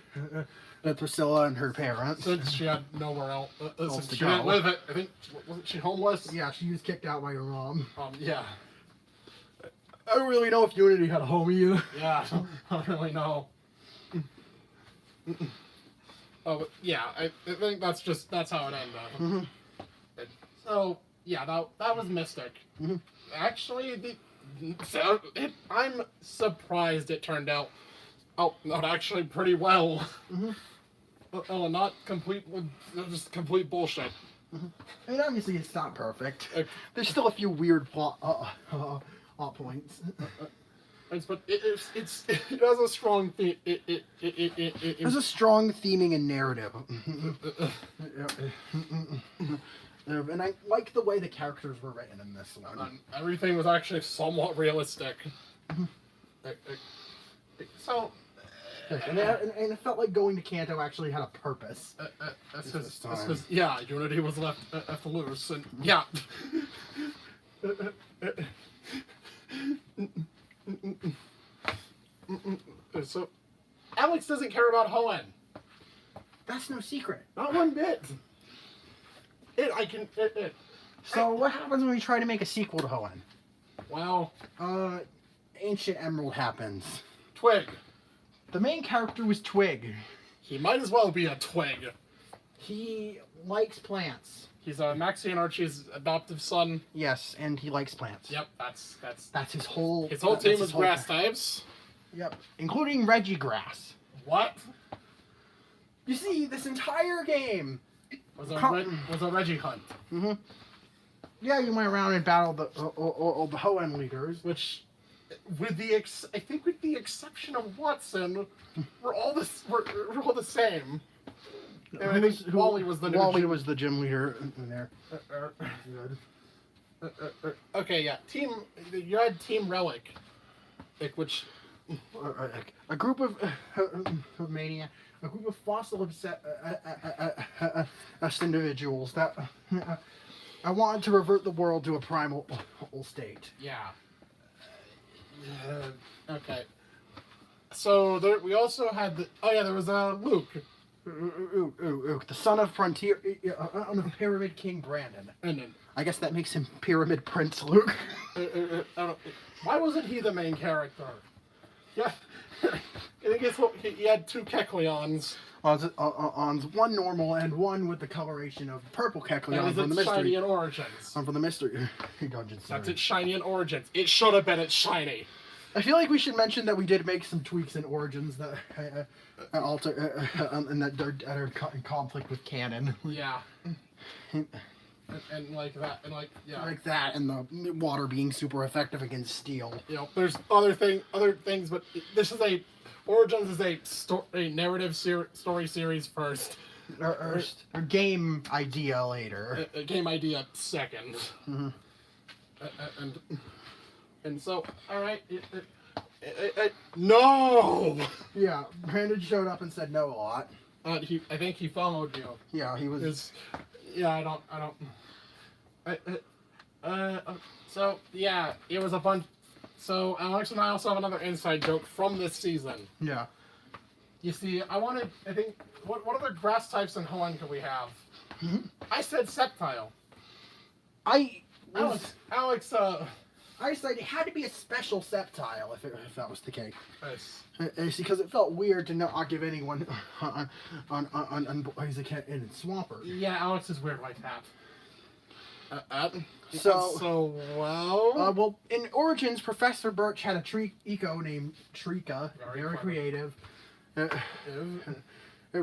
Priscilla and her parents. Since she had nowhere else to she go. didn't live it. I think, wasn't she homeless? Yeah, she was kicked out by her mom. Yeah. I don't really know if Unity had a home either. Yeah, I don't really know. But yeah, I think that's how it ended. So yeah, that was Mystic. Actually, I'm surprised it turned out. Not actually pretty well. Not complete, just complete bullshit. I mean, obviously it's not perfect. There's still a few weird plot points. But it has a strong theme. It has a strong theming and narrative. And I like the way the characters were written in this one. Everything was actually somewhat realistic. So... And it felt like going to Kanto actually had a purpose. Yeah, Unity was left loose, and yeah. So, Alex doesn't care about Hoenn. That's no secret. Not one bit. So what happens when we try to make a sequel to Hoenn? Well, Ancient Emerald happens. Twig. The main character was Twig. He might as well be a twig. He likes plants. He's Maxie and Archie's adoptive son. Yes, and he likes plants. Yep, That's his whole. his whole team is grass types. Yep, including Regigrass. What? You see, this entire game Was a Reggie hunt. Mm-hmm. Yeah, you went around and battled the Hoenn leaders. Which, with the exception of Watson, we're all the same. And I think Wally was the was the gym leader in there. Okay, yeah. You had Team Relic, which a group of mania, a group of fossil obsessed individuals that I wanted to revert the world to a primal state. yeah. Okay. So we also had there was Luke. The son of Frontier, of Pyramid King Brandon. And then, I guess that makes him Pyramid Prince Luke. why wasn't he the main character? Yeah, I guess he had two Kecleons. On one normal and one with the coloration of purple Kecleon from the mystery. Shiny in Origins. From the mystery dungeon. That's its shiny in Origins. It should have been its shiny. I feel like we should mention that we did make some tweaks in Origins that alter and that are in conflict with canon. Yeah. and like that, and like yeah. Like that, and the water being super effective against steel. You know, there's other things, but Origins is a narrative story series first. Or game idea later. A game idea second. Mm-hmm. And so, all right. No. Yeah, Brandon showed up and said no a lot. I think he followed you. Yeah, he was. Yeah, I don't. So yeah, it was a bunch. So Alex and I also have another inside joke from this season. Yeah. You see, I think, what other grass types in Hoenn could we have? Mm-hmm. I said Sceptile. Alex, I said it had to be a special Sceptile if that was the case. nice. It's because it felt weird to not give anyone on Boys a Cat in Swampert. Yeah, Alex is weird like that. Well, in Origins, Professor Birch had a Trico named Trika. Very creative.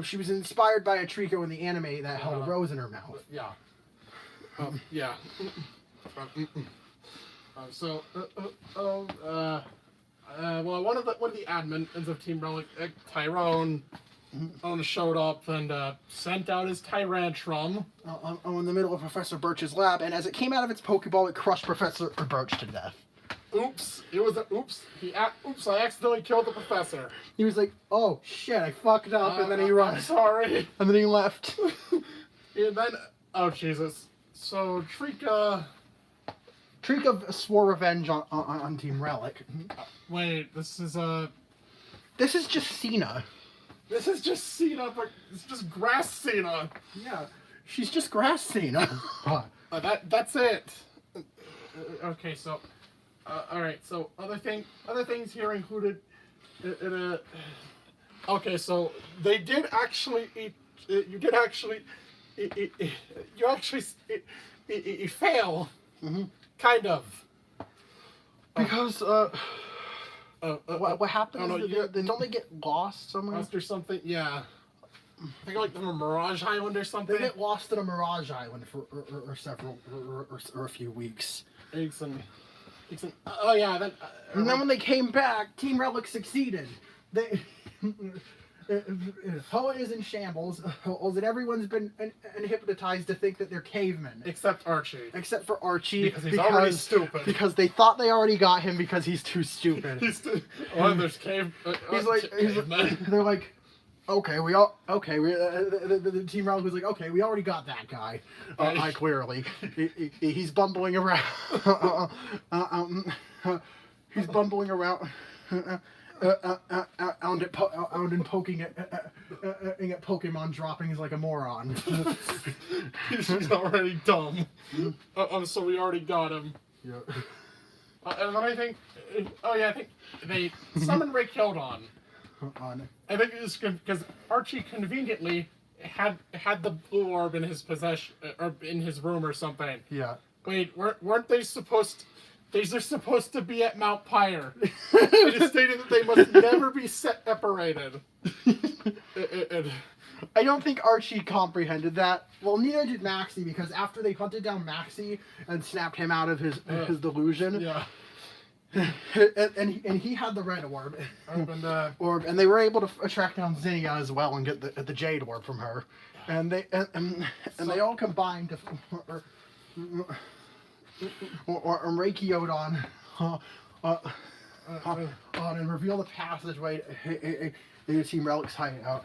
She was inspired by a Trico in the anime that held a rose in her mouth. Yeah. Yeah. Well, one of the admins of Team Relic, Tyrone, showed up and sent out his Tyrantrum. In the middle of Professor Birch's lab, and as it came out of its Pokeball, it crushed Professor Birch to death. Oops! It was oops. I accidentally killed the professor. He was like, "Oh shit, I fucked up," and then he ran. I'm sorry. And then he left. And then, oh Jesus! So Trika swore revenge on Team Relic. Wait, this is just Cena. This is just Cena, but it's just grass Cena. Yeah, she's just grass Cena. That's it. Okay, so, all right. So other things here included. Okay, so they did actually eat. You actually fail. Mm-hmm. Kind of. Because what happened? Don't they get lost somewhere? Lost or something? Yeah. I think like from a Mirage Island or something. They get lost in a Mirage Island for a few weeks. Oh yeah. Then. And then when they came back, Team Relic succeeded. They. Hoenn is in shambles, and everyone's been hypnotized to think that they're cavemen. Except Archie. Except for Archie. Because he's already stupid. Because they thought they already got him because he's too stupid. There's cave... they're like, okay, the Team Relic was like, okay, we already got that guy. Clearly. He's bumbling around. He's bumbling around... out and poking at Pokemon droppings like a moron. He's already dumb. So we already got him. Yeah. And then I think, I think they summoned Ray Kildon. I think it's because Archie conveniently had the blue orb in his possession, or in his room or something. Yeah. Wait, weren't they supposed? These are supposed to be at Mount Pyre. It is stated that they must never be separated. I don't think Archie comprehended that. Well, neither did Maxie, because after they hunted down Maxie and snapped him out of his delusion, Yeah. and he had the red orb, and they were able to track down Zinnia as well and get the jade orb from her, and they all combined to or Reikiodon and reveal the passageway to Team Relic's hideout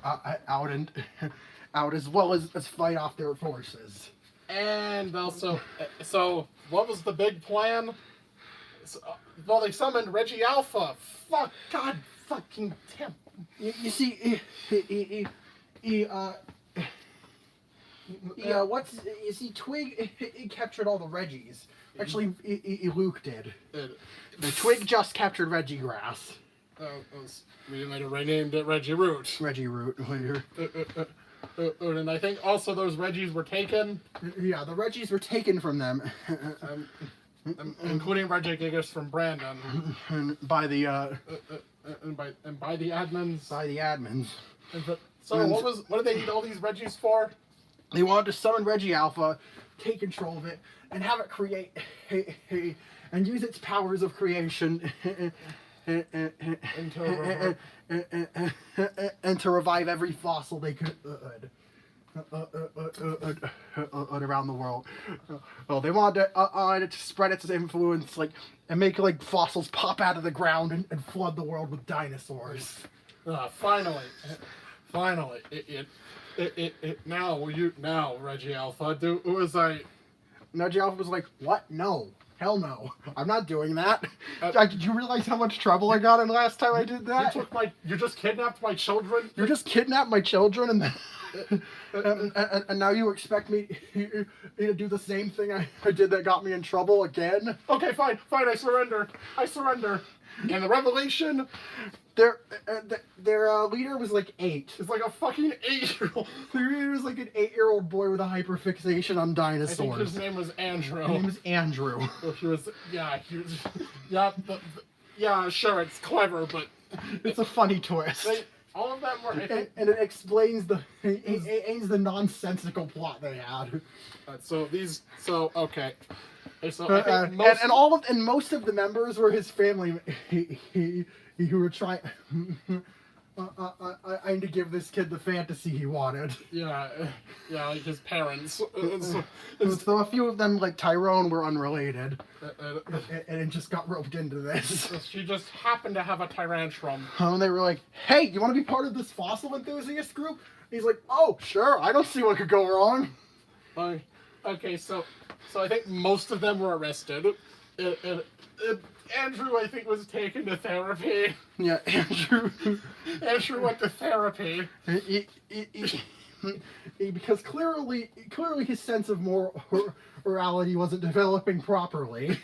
out as well as fight off their forces. And also, so what was the big plan? Well, they summoned Reggie Alpha. Fuck, God, fucking damn. You see, Twig he captured all the Reggies. Actually, Luke did. The Twig just captured Reggie Grass. We might have renamed it Reggie Root. Reggie Root. And I think also those Reggies were taken. Yeah, the Reggies were taken from them. Including Reggie Gigas from Brandon. By the by the admins. By the admins. So what did they need all these Reggies for? They wanted to summon Reggie Alpha, take control of it, and have it create and use its powers of creation and to revive every fossil they could around the world. Well, they wanted to spread its influence, and make fossils pop out of the ground and flood the world with dinosaurs. Finally, now Reggie Alpha. Reggie Alpha was like, what? No. Hell no. I'm not doing that. Did you realize how much trouble I got in last time I did that? You just kidnapped my children? You just kidnapped my children and now you expect me to do the same thing I did that got me in trouble again? Okay, fine, I surrender. And the revelation... Their leader was 8. It's like a fucking 8-year-old. Their leader was like an 8-year-old boy with a hyperfixation on dinosaurs. I think his name was Andrew. His name was Andrew. Yeah, sure, it's clever, but... It's a funny twist. All of them were... And it explains the nonsensical plot they had. Okay. And most of the members were his family. Who were trying to give this kid the fantasy he wanted. Yeah, like his parents. So a few of them, like Tyrone, were unrelated, and it just got roped into this. She just happened to have a tyrantrum. And they were like, "Hey, you want to be part of this fossil enthusiast group?" He's like, "Oh, sure. I don't see what could go wrong." Okay, so I think most of them were arrested. Andrew, I think, was taken to therapy. Yeah, Andrew went to therapy. Because clearly his sense of morality wasn't developing properly.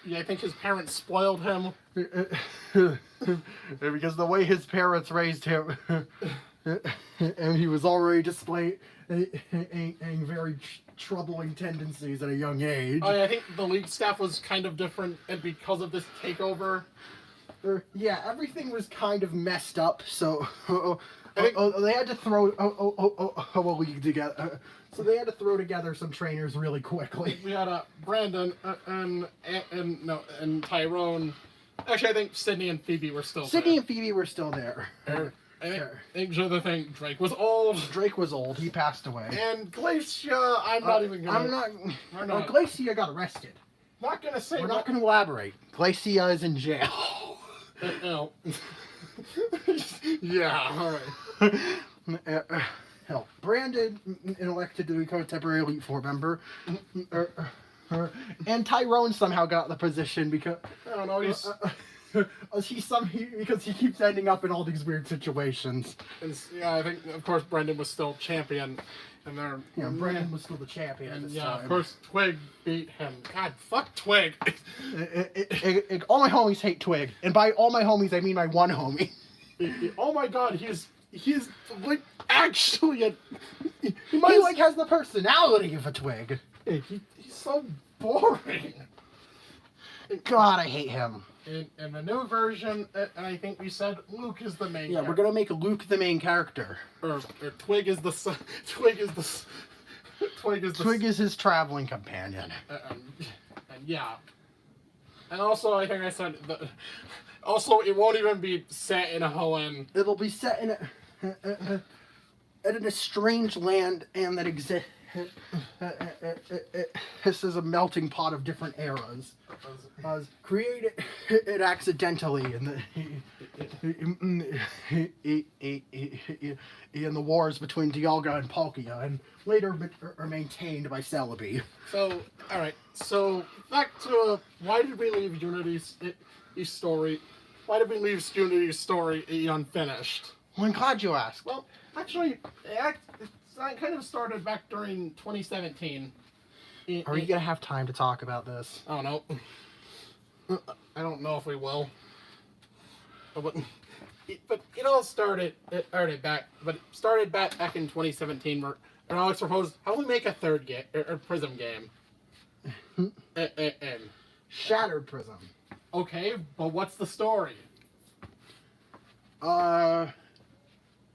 Yeah, I think his parents spoiled him. Because the way his parents raised him, and he was already displaying very troubling tendencies at a young age. I think the league staff was kind of different, and because of this takeover... Yeah, everything was kind of messed up, so they had to throw a league together. So they had to throw together some trainers really quickly. We had Brandon and Tyrone. Actually, I think Sydney and Phoebe were still there. Sydney and Phoebe were still there. I think the other thing, Drake was old. Drake was old. He passed away. And Glacia, I'm not even gonna... Glacia got arrested. Not gonna say... We're not gonna elaborate. Glacia is in jail. No. Yeah, alright. Hell, Brandon elected to become a temporary Elite Four member. And Tyrone somehow got the position because... I don't know, Because he keeps ending up in all these weird situations. And yeah, I think of course Brendan was still champion, and they're Brendan was still the champion. and At this yeah, time. of course Twig beat him. God, fuck Twig. All my homies hate Twig, and by all my homies I mean my one homie. Oh my God, he's like actually a he He like has the personality of a Twig. he's so boring. God, I hate him. In the new version, and I think we said Luke is the main. Yeah, we're gonna make Luke the main character. Or Twig is the Twig is the Twig is his traveling companion. And yeah, and also I think I said also it won't even be set in a Hoenn. It'll be set in a strange land, and that exists. This is a melting pot of different eras. Created it accidentally in the wars between Dialga and Palkia, and later are maintained by Celebi. So, all right. So back to why did we leave Unity's story? Why did we leave Unity's story unfinished? Well, I'm glad you asked. Well, actually, it kind of started back during 2017. Are you gonna have time to talk about this? I don't know. I don't know if we will. But it all started. It started back in 2017. Where Alex proposed, how do we make a third game or Prism game? And Shattered Prism. Okay, but what's the story?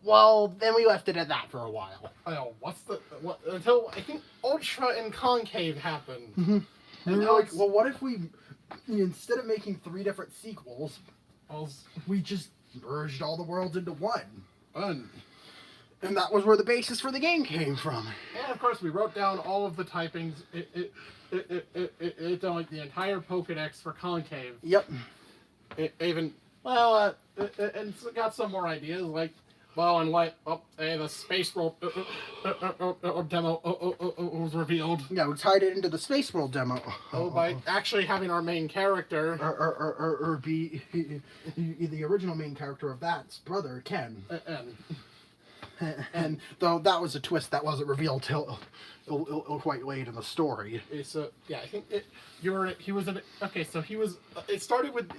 Well, then we left it at that for a while. Oh, until I think Ultra and Concave happened. Mm-hmm. And we were like, Alex, well, what if we, instead of making 3 different sequels, we just merged all the worlds into one? And that was where the basis for the game came from. And of course, we wrote down all of the typings. It done like the entire Pokedex for Concave. Yep. And got some more ideas like. Well, and the Space World demo was revealed. Yeah, we tied it into the Space World demo. By actually having our main character. Or be the original main character of that's brother, Ken. And though that was a twist that wasn't revealed till quite late in the story. So, yeah, I think he was an... Okay, so he was... It started with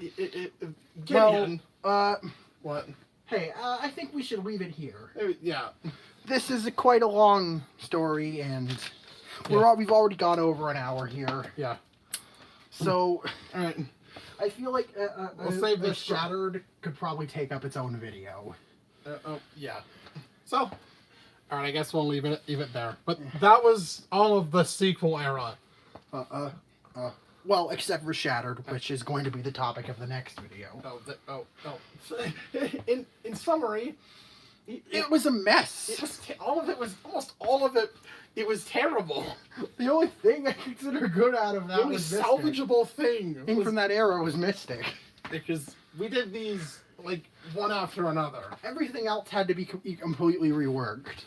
Gideon. Well, What? Hey, I think we should leave it here. Yeah. This is quite a long story, and we've already gone over an hour here. Yeah. So, all right. I feel like we'll save this. Shattered could probably take up its own video. Yeah. So, all right. I guess we'll leave it there. But that was all of the sequel era. Well, except for Shattered, which is going to be the topic of the next video. In summary, it was a mess. It was almost all of it. It was terrible. The only thing I consider good out of that the only salvageable thing from that era was Mystic, because we did these like one after another. Everything else had to be completely reworked.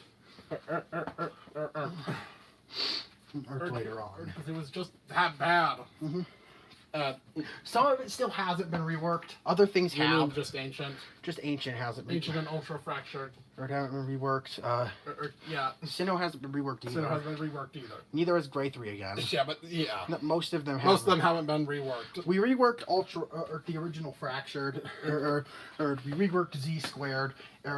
Or later on. Because it was just that bad. Mm-hmm. Some of it still hasn't been reworked. Other things have. Just ancient. Just ancient hasn't been. Ancient and ultra fractured. Or haven't been reworked. Yeah. Sinnoh hasn't been reworked either. Sinnoh hasn't been reworked either. Neither has Grey 3 again. Yeah, but yeah. No, most of them haven't been reworked. We reworked Ultra, or the original Fractured, or we reworked Z Squared, we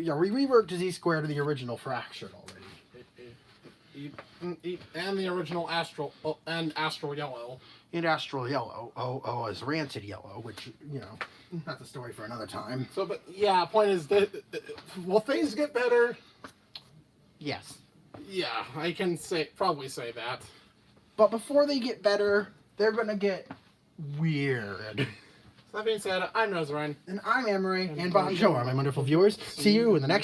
reworked Z Squared and the original Fractured already. And the original Astral Yellow. And Astral Yellow, as Rancid Yellow, which, that's a story for another time. So, but yeah, point is that, will things get better? Yes. Yeah, I can probably say that. But before they get better, they're gonna get weird. So that being said, I'm Nazarene. And I'm Emery, and bonjour, my wonderful viewers. See you in the next